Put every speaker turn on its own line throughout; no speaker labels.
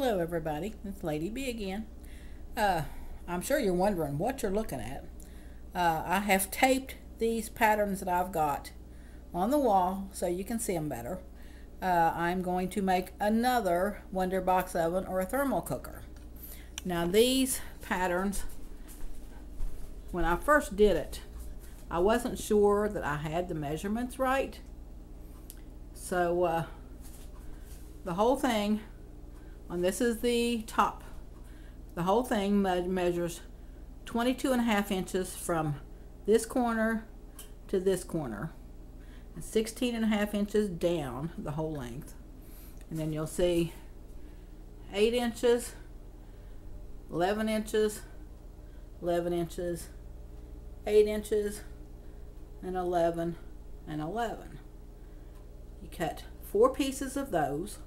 Hello everybody, it's Lady B again. I'm sure you're wondering what you're looking at. I have taped these patterns that I've got on the wall so you can see them better. I'm going to make another Wonderbox oven or a thermal cooker. Now these patterns, when I first did it, I wasn't sure that I had the measurements right. So the whole thing, and this is the top, the whole thing measures 22.5 inches from this corner to this corner, and 16.5 inches down the whole length. And then you'll see 8 inches, 11 inches, 11 inches, 8 inches, and 11 and 11. You cut 4 pieces of those.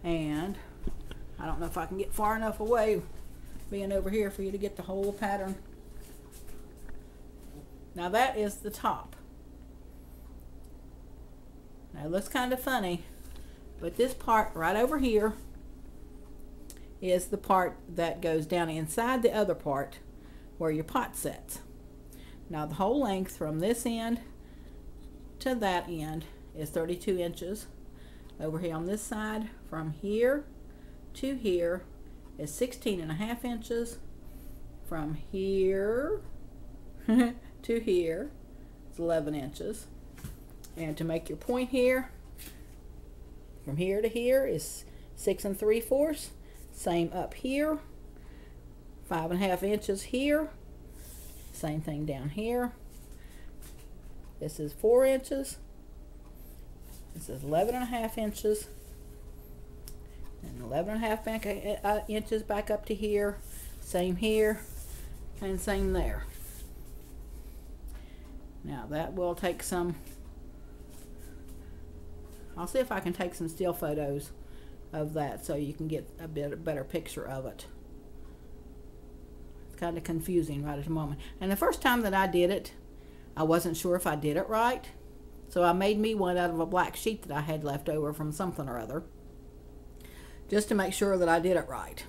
And I don't know if I can get far enough away being over here for you to get the whole pattern. Now that is the top. Now it looks kind of funny, but this part right over here is the part that goes down inside the other part where your pot sits. Now the whole length from this end to that end is 32 inches. Over here on this side, from here to here is 16.5 inches. From here to here is 11 inches. And to make your point here, from here to here is 6 3/4. Same up here, 5.5 inches here. Same thing down here. This is 4 inches. This is 11.5 inches, and 11.5 inches back up to here. Same here, and same there. Now that will take some, I'll see if I can take some still photos of that so you can get a better picture of it. It's kind of confusing right at the moment. And the first time that I did it, I wasn't sure if I did it right. So I made me one out of a black sheet that I had left over from something or other, just to make sure that I did it right.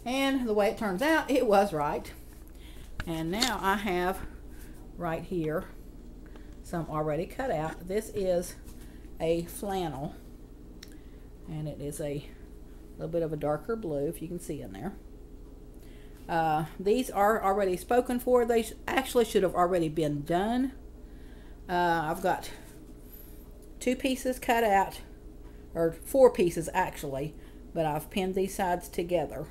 And the way it turns out, it was right. And now I have right here some already cut out. This is a flannel, and it is a little bit of a darker blue, if you can see in there. These are already spoken for. They actually should have already been done. I've got 2 pieces cut out, or 4 pieces actually, but I've pinned these sides together.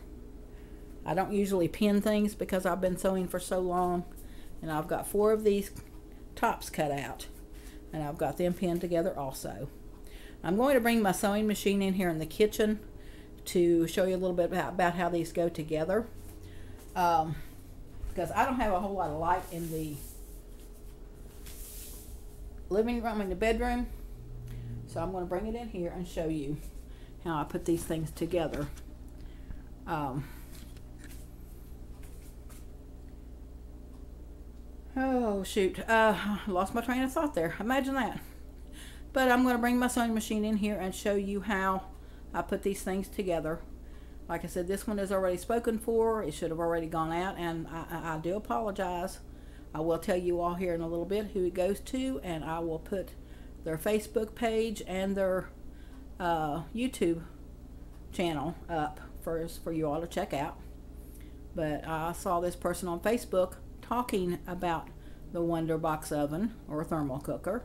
I don't usually pin things because I've been sewing for so long, and I've got 4 of these tops cut out, and I've got them pinned together also. I'm going to bring my sewing machine in here in the kitchen to show you a little bit about how these go together, because I don't have a whole lot of light in the living room and the bedroom, so I'm going to bring it in here and show you how I put these things together. Oh shoot, lost my train of thought there. Imagine that. But I'm going to bring my sewing machine in here and show you how I put these things together. Like I said, this one is already spoken for. It should have already gone out, and I do apologize. I will tell you all here in a little bit who it goes to, and I will put their Facebook page and their YouTube channel up first for you all to check out. But I saw this person on Facebook talking about the Wonderbox oven or thermal cooker,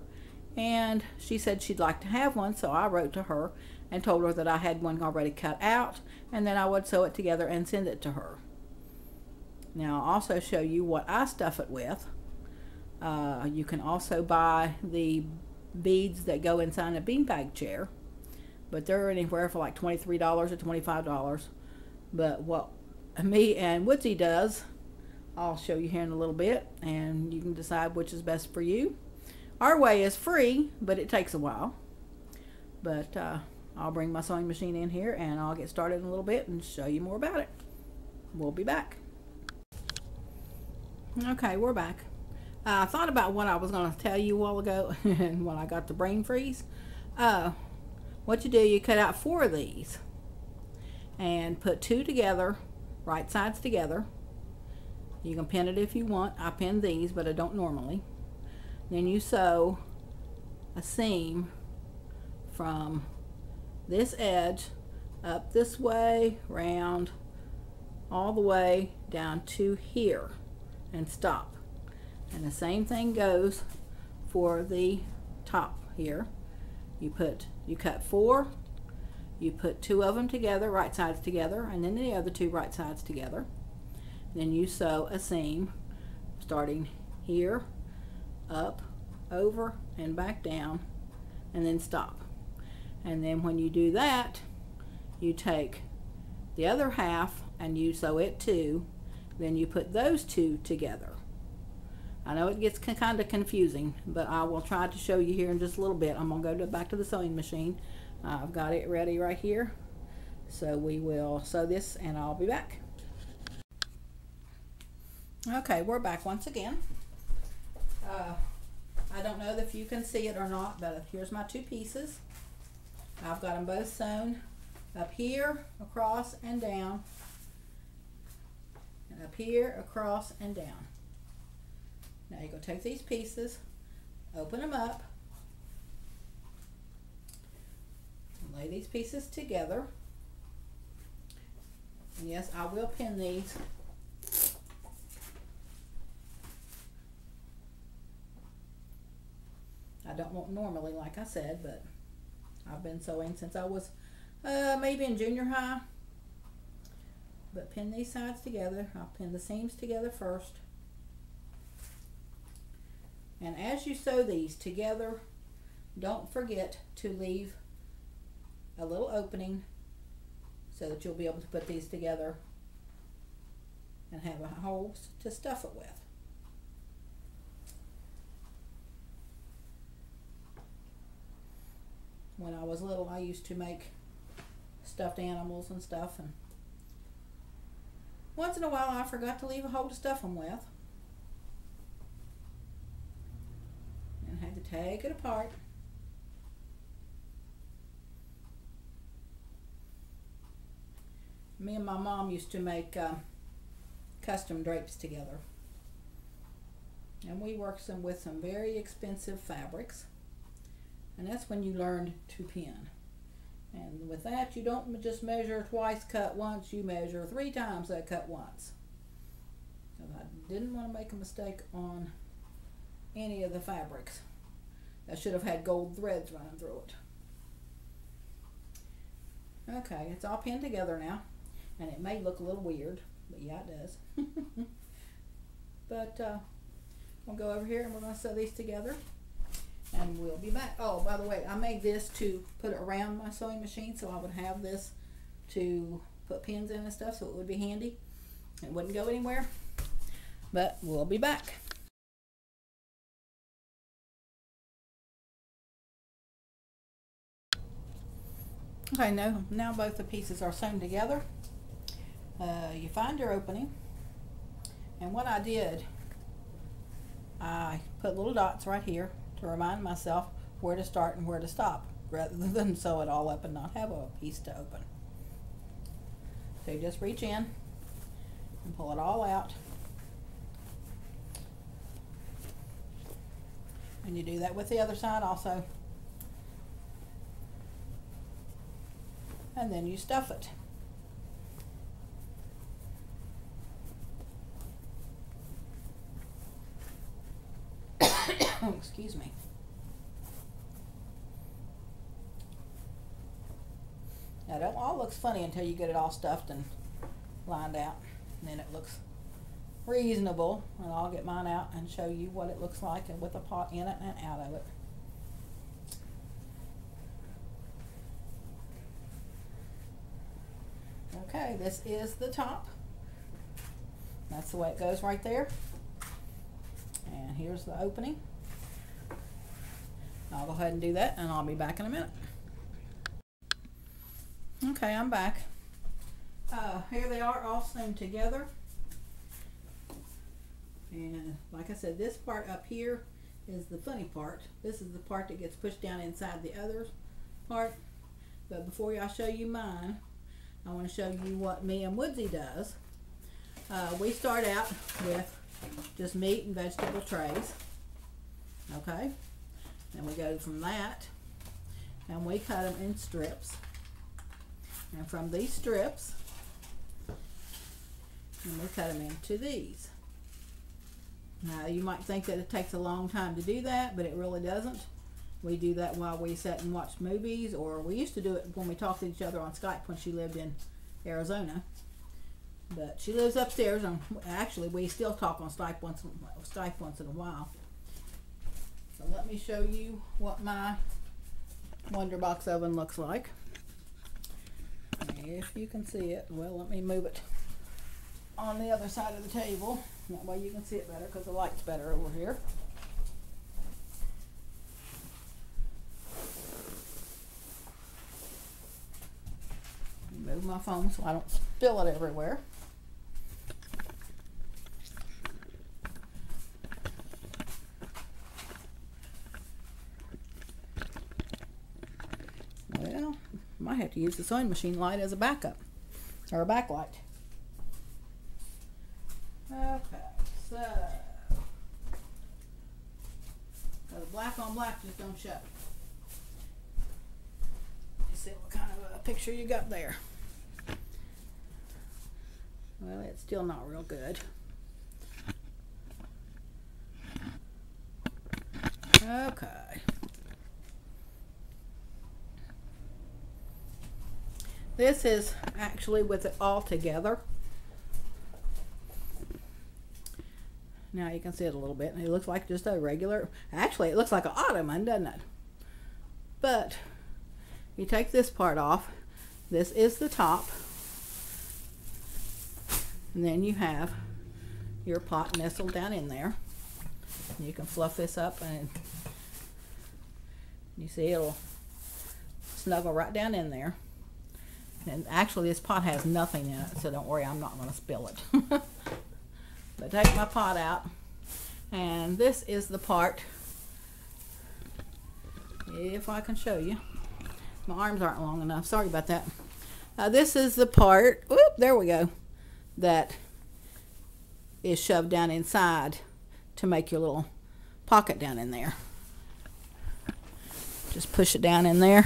and she said she'd like to have one, so I wrote to her and told her that I had one already cut out, and then I would sew it together and send it to her. Now I'll also show you what I stuff it with. You can also buy the beads that go inside a beanbag chair, but they're anywhere from like $23 to $25. But what me and Woodsy does, I'll show you here in a little bit, and you can decide which is best for you. Our way is free, but it takes a while. But I'll bring my sewing machine in here, and I'll get started in a little bit and show you more about it. We'll be back. Okay, we're back. I thought about what I was going to tell you a while ago when I got the brain freeze. what you do, you cut out 4 of these and put 2 together, right sides together. You can pin it if you want. I pin these, but I don't normally. Then you sew a seam from this edge up this way, round, all the way down to here and stop. And the same thing goes for the top here. You cut 4, you put 2 of them together, right sides together, and then the other 2 right sides together. Then you sew a seam starting here, up, over, and back down, and then stop. And then when you do that, you take the other half and you sew it too. Then you put those 2 together. I know it gets kind of confusing, but I will try to show you here in just a little bit. I'm going to go back to the sewing machine. I've got it ready right here. So we will sew this and I'll be back. Okay, we're back once again. I don't know if you can see it or not, but here's my 2 pieces. I've got them both sewn up here, across, and down. And up here, across, and down. Now you're going to take these pieces, open them up, and lay these pieces together. And yes, I will pin these. I don't want normally, like I said, but I've been sewing since I was maybe in junior high. But pin these sides together. I'll pin the seams together first. And as you sew these together, don't forget to leave a little opening so that you'll be able to put these together and have a hole to stuff it with. When I was little, I used to make stuffed animals and stuff, and once in a while I forgot to leave a hole to stuff them with and had to take it apart. Me and my mom used to make custom drapes together, and we worked with some very expensive fabrics. And that's when you learned to pin. And with that, you don't just measure twice, cut once, you measure 3 times that cut once. So I didn't want to make a mistake on any of the fabrics. I should have had gold threads running through it. Okay, it's all pinned together now. And it may look a little weird, but yeah, it does. But we'll go over here and we're going to sew these together. And we'll be back. Oh, by the way, I made this to put it around my sewing machine so I would have this to put pins in and stuff, so it would be handy. It wouldn't go anywhere. But we'll be back. Okay, now both the pieces are sewn together. You find your opening. And what I did, I put little dots right here to remind myself where to start and where to stop, rather than sew it all up and not have a piece to open. So you just reach in and pull it all out. And you do that with the other side also. And then you stuff it. Excuse me. Now, it all looks funny until you get it all stuffed and lined out, and then it looks reasonable. And I'll get mine out and show you what it looks like, and with a pot in it and out of it. Okay, this is the top. That's the way it goes right there. And here's the opening. I'll go ahead and do that, and I'll be back in a minute. Okay, I'm back. Here they are all sewn together. And like I said, this part up here is the funny part. This is the part that gets pushed down inside the other part. But before I show you mine, I want to show you what me and Woodsy does. We start out with just meat and vegetable trays. Okay? Then we go from that and we cut them in strips. And from these strips, and we cut them into these. Now you might think that it takes a long time to do that, but it really doesn't. We do that while we sit and watch movies, or we used to do it when we talked to each other on Skype when she lived in Arizona. But she lives upstairs, and actually we still talk on Skype once in a while. So let me show you what my Wonderbox oven looks like. If you can see it, well, let me move it on the other side of the table. That way you can see it better because the light's better over here. Move my phone so I don't spill it everywhere. Well, might have to use the sewing machine light as a backup or a backlight. Okay, so the black on black just don't show. Let's see what kind of a picture you got there. Well, it's still not real good. Okay. This is actually with it all together. Now you can see it a little bit. It looks like just a regular, actually it looks like an ottoman, doesn't it? But you take this part off. This is the top. And then you have your pot nestled down in there. You can fluff this up and you see it'll snuggle right down in there. And actually this pot has nothing in it, so don't worry, I'm not going to spill it. But take my pot out, and this is the part, if I can show you. My arms aren't long enough, sorry about that. This is the part, whoop, there we go, that is shoved down inside to make your little pocket down in there. Just push it down in there.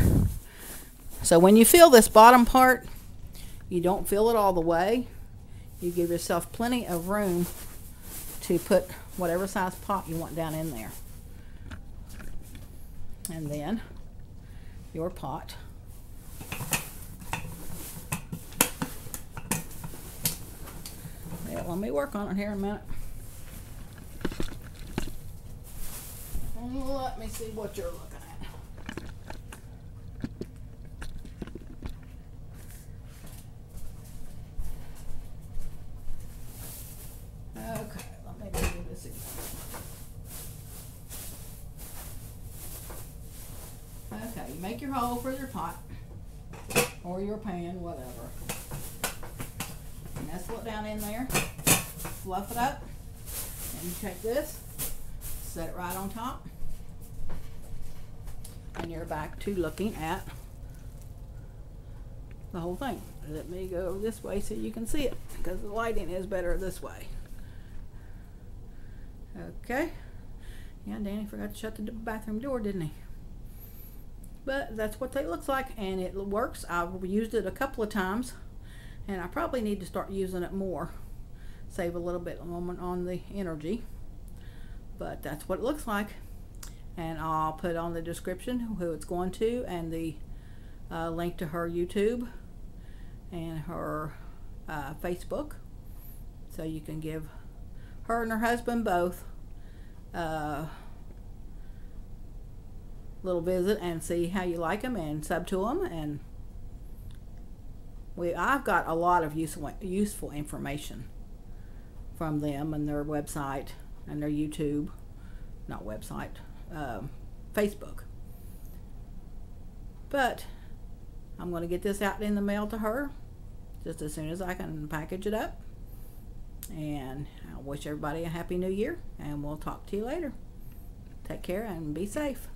So when you fill this bottom part, you don't fill it all the way. You give yourself plenty of room to put whatever size pot you want down in there. And then your pot. Yeah, let me work on it here in a minute. And let me see what you're looking at. Okay, let me do this again. Okay, you make your hole for your pot or your pan, whatever. Nestle it down in there, fluff it up, and you take this, set it right on top, and you're back to looking at the whole thing. Let me go this way so you can see it, because the lighting is better this way. Okay. Yeah, Danny forgot to shut the bathroom door, didn't he? But that's what it looks like, and it works. I've used it a couple of times, and I probably need to start using it more. Save a little bit on the energy. But that's what it looks like. And I'll put on the description who it's going to, and the link to her YouTube and her Facebook. So you can give her and her husband both little visit and see how you like them and sub to them. And I've got a lot of useful information from them and their website and their YouTube, not website, Facebook. But I'm going to get this out in the mail to her just as soon as I can package it up. And I wish everybody a happy new year, and we'll talk to you later. Take care and be safe.